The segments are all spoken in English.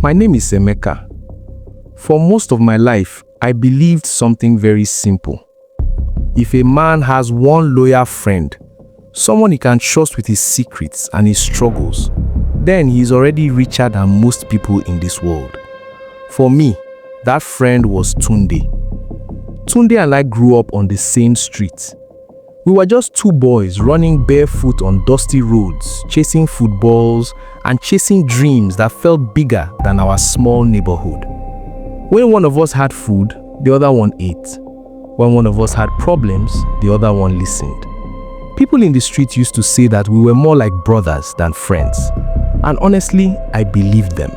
My name is Emeka. For most of my life, I believed something very simple. If a man has one loyal friend, someone he can trust with his secrets and his struggles, then he is already richer than most people in this world. For me, that friend was Tunde. Tunde and I grew up on the same street. We were just two boys running barefoot on dusty roads, chasing footballs and chasing dreams that felt bigger than our small neighborhood. When one of us had food, the other one ate. When one of us had problems, the other one listened. People in the street used to say that we were more like brothers than friends. And honestly, I believed them.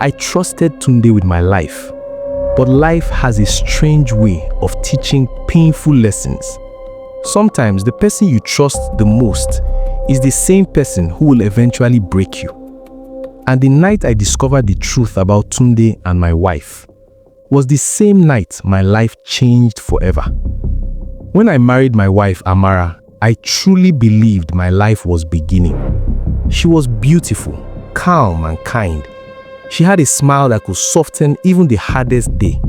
I trusted Tunde with my life. But life has a strange way of teaching painful lessons. Sometimes the person you trust the most is the same person who will eventually break you. And the night I discovered the truth about Tunde and my wife was the same night my life changed forever. When I married my wife, Amara, I truly believed my life was beginning. She was beautiful, calm and kind. She had a smile that could soften even the hardest day.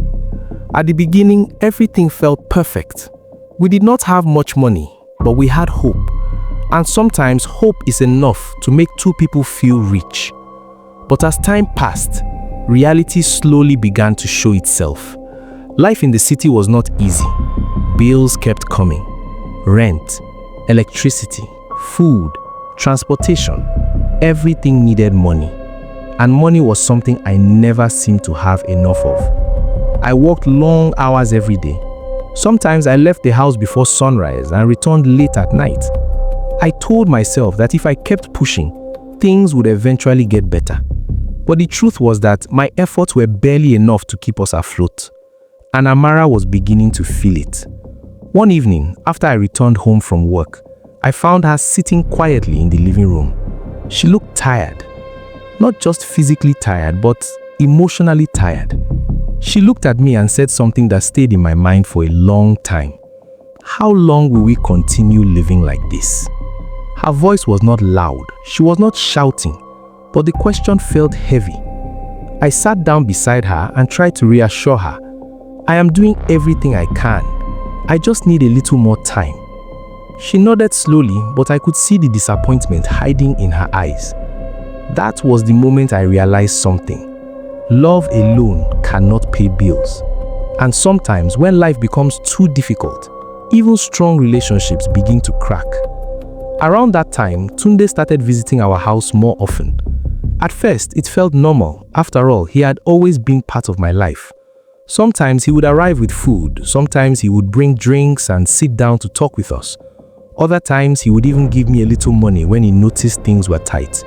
At the beginning, everything felt perfect. We did not have much money, but we had hope. And sometimes hope is enough to make two people feel rich. But as time passed, reality slowly began to show itself. Life in the city was not easy. Bills kept coming. Rent, electricity, food, transportation, everything needed money. And money was something I never seemed to have enough of. I worked long hours every day. Sometimes I left the house before sunrise and returned late at night. I told myself that if I kept pushing, things would eventually get better. But the truth was that my efforts were barely enough to keep us afloat. And Amara was beginning to feel it. One evening, after I returned home from work, I found her sitting quietly in the living room. She looked tired. Not just physically tired, but emotionally tired. She looked at me and said something that stayed in my mind for a long time. How long will we continue living like this? Her voice was not loud. She was not shouting, but the question felt heavy. I sat down beside her and tried to reassure her. I am doing everything I can. I just need a little more time. She nodded slowly, but I could see the disappointment hiding in her eyes. That was the moment I realized something. Love alone cannot pay bills. And sometimes when life becomes too difficult, even strong relationships begin to crack. Around that time, Tunde started visiting our house more often. At first, it felt normal. After all, he had always been part of my life. Sometimes he would arrive with food. Sometimes he would bring drinks and sit down to talk with us. Other times, he would even give me a little money when he noticed things were tight.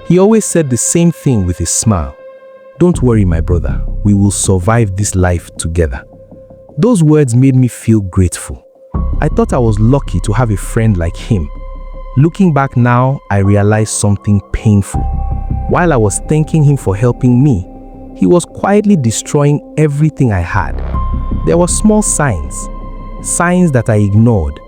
He always said the same thing with a smile. "Don't worry, my brother. We will survive this life together." Those words made me feel grateful. I thought I was lucky to have a friend like him. Looking back now, I realized something painful. While I was thanking him for helping me, he was quietly destroying everything I had. There were small signs that I ignored.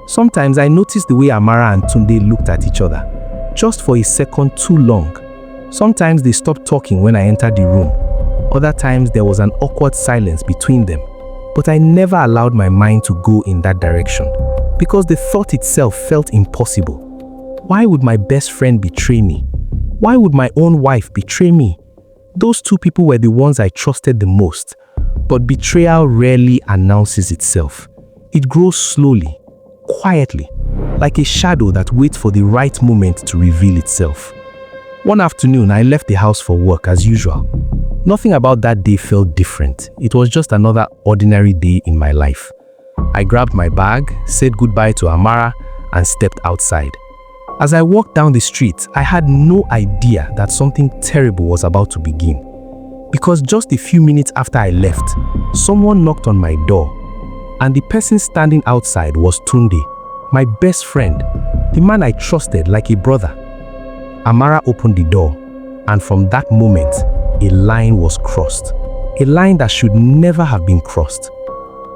Sometimes I noticed the way Amara and Tunde looked at each other, just for a second too long. Sometimes they stopped talking when I entered the room. Other times there was an awkward silence between them. But I never allowed my mind to go in that direction, because the thought itself felt impossible. Why would my best friend betray me? Why would my own wife betray me? Those two people were the ones I trusted the most. But betrayal rarely announces itself. It grows slowly, quietly, like a shadow that waits for the right moment to reveal itself. One afternoon, I left the house for work as usual. Nothing about that day felt different. It was just another ordinary day in my life. I grabbed my bag, said goodbye to Amara, and stepped outside. As I walked down the street, I had no idea that something terrible was about to begin. Because just a few minutes after I left, someone knocked on my door. And the person standing outside was Tunde, my best friend, the man I trusted like a brother. Amara opened the door, and from that moment, a line was crossed. A line that should never have been crossed.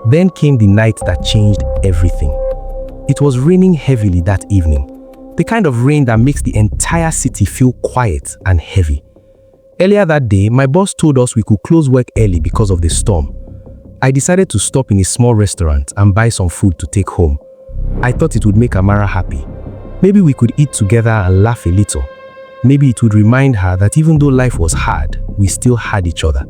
Then came the night that changed everything. It was raining heavily that evening. The kind of rain that makes the entire city feel quiet and heavy. Earlier that day, my boss told us we could close work early because of the storm. I decided to stop in a small restaurant and buy some food to take home. I thought it would make Amara happy. Maybe we could eat together and laugh a little. Maybe it would remind her that even though life was hard, we still had each other.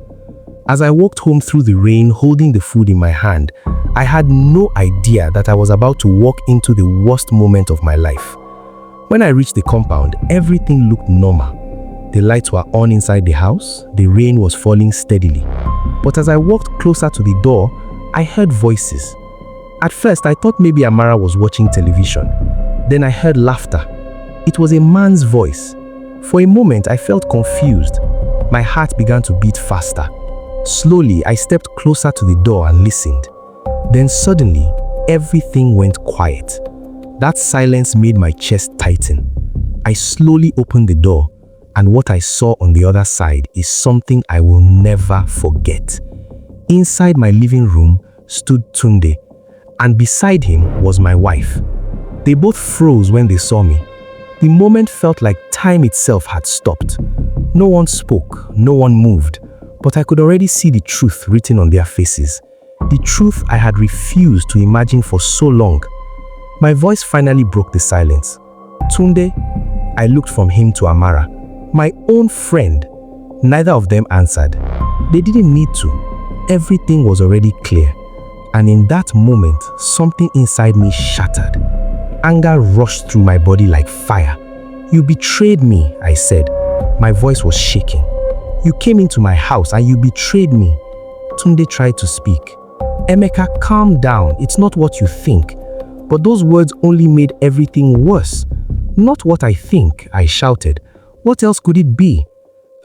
As I walked home through the rain holding the food in my hand, I had no idea that I was about to walk into the worst moment of my life. When I reached the compound, everything looked normal. The lights were on inside the house, the rain was falling steadily. But as I walked closer to the door, I heard voices. At first, I thought maybe Amara was watching television. Then I heard laughter. It was a man's voice. For a moment, I felt confused. My heart began to beat faster. Slowly, I stepped closer to the door and listened. Then suddenly, everything went quiet. That silence made my chest tighten. I slowly opened the door, and what I saw on the other side is something I will never forget. Inside my living room stood Tunde, and beside him was my wife. They both froze when they saw me. The moment felt like time itself had stopped. No one spoke, no one moved, but I could already see the truth written on their faces. The truth I had refused to imagine for so long. My voice finally broke the silence. Tunde, I looked from him to Amara. My own friend. Neither of them answered. They didn't need to. Everything was already clear. And in that moment, something inside me shattered. Anger rushed through my body like fire. You betrayed me, I said. My voice was shaking. You came into my house and you betrayed me. Tunde tried to speak. Emeka, calm down. It's not what you think. But those words only made everything worse. Not what I think, I shouted. What else could it be?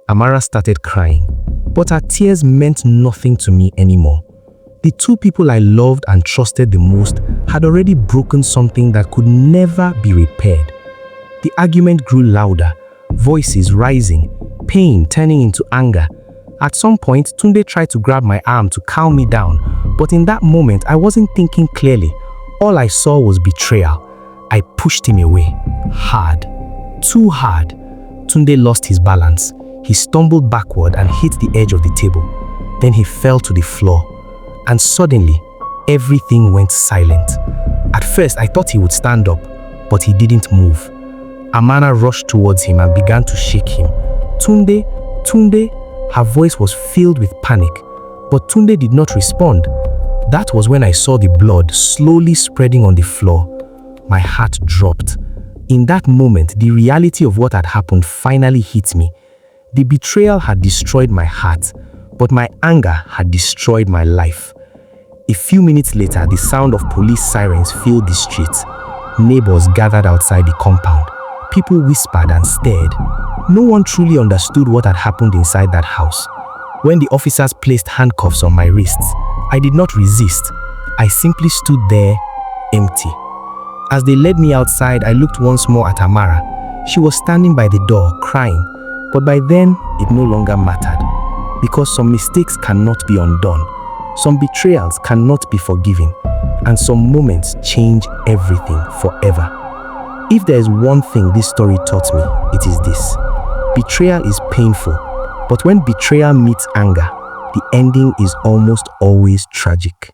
Amara started crying, but her tears meant nothing to me anymore. The two people I loved and trusted the most had already broken something that could never be repaired. The argument grew louder, voices rising, pain turning into anger. At some point, Tunde tried to grab my arm to calm me down, but in that moment, I wasn't thinking clearly. All I saw was betrayal. I pushed him away, hard, too hard. Tunde lost his balance. He stumbled backward and hit the edge of the table. Then he fell to the floor. And suddenly, everything went silent. At first, I thought he would stand up, but he didn't move. Amara rushed towards him and began to shake him. Tunde, Tunde, her voice was filled with panic, but Tunde did not respond. That was when I saw the blood slowly spreading on the floor. My heart dropped. In that moment, the reality of what had happened finally hit me. The betrayal had destroyed my heart, but my anger had destroyed my life. A few minutes later, the sound of police sirens filled the streets. Neighbors gathered outside the compound. People whispered and stared. No one truly understood what had happened inside that house. When the officers placed handcuffs on my wrists, I did not resist. I simply stood there, empty. As they led me outside, I looked once more at Amara. She was standing by the door, crying. But by then, it no longer mattered. Because some mistakes cannot be undone. Some betrayals cannot be forgiven. And some moments change everything forever. If there is one thing this story taught me, it is this. Betrayal is painful. But when betrayal meets anger, the ending is almost always tragic.